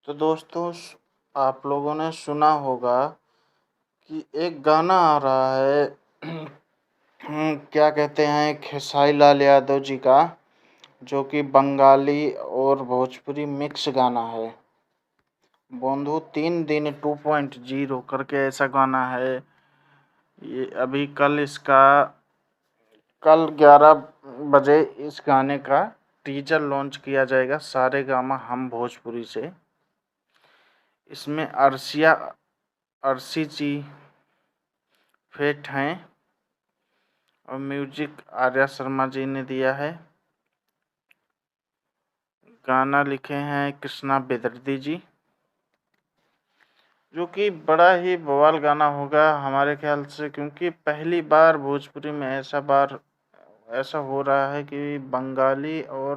तो दोस्तों आप लोगों ने सुना होगा कि एक गाना आ रहा है क्या कहते हैं खेसारी लाल यादव जी का, जो कि बंगाली और भोजपुरी मिक्स गाना है। बंधु 3 दिन 2.0 करके ऐसा गाना है। ये अभी कल 11 बजे इस गाने का टीजर लॉन्च किया जाएगा सारेगामा हम भोजपुरी से। इसमें अर्शी जी फेट हैं और म्यूजिक आर्या शर्मा जी ने दिया है। गाना लिखे हैं कृष्णा बेदर्दी जी, जो कि बड़ा ही बवाल गाना होगा हमारे ख्याल से, क्योंकि पहली बार भोजपुरी में ऐसा हो रहा है कि बंगाली और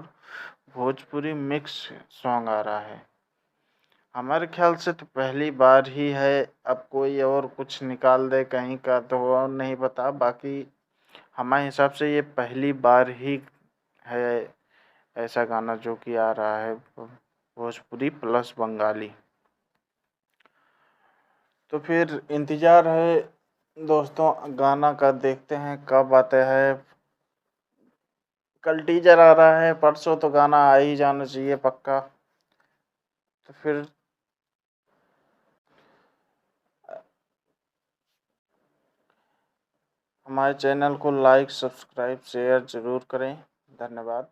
भोजपुरी मिक्स सॉन्ग आ रहा है। हमारे ख्याल से तो पहली बार ही है। अब कोई और कुछ निकाल दे कहीं का तो और नहीं पता, बाकी हमारे हिसाब से ये पहली बार ही है ऐसा गाना जो कि आ रहा है भोजपुरी प्लस बंगाली। तो फिर इंतज़ार है दोस्तों गाना का, देखते हैं कब आता है। कल टीजर आ रहा है, परसों तो गाना आ ही जाना चाहिए पक्का। तो फिर हमारे चैनल को लाइक, सब्सक्राइब, शेयर ज़रूर करें। धन्यवाद।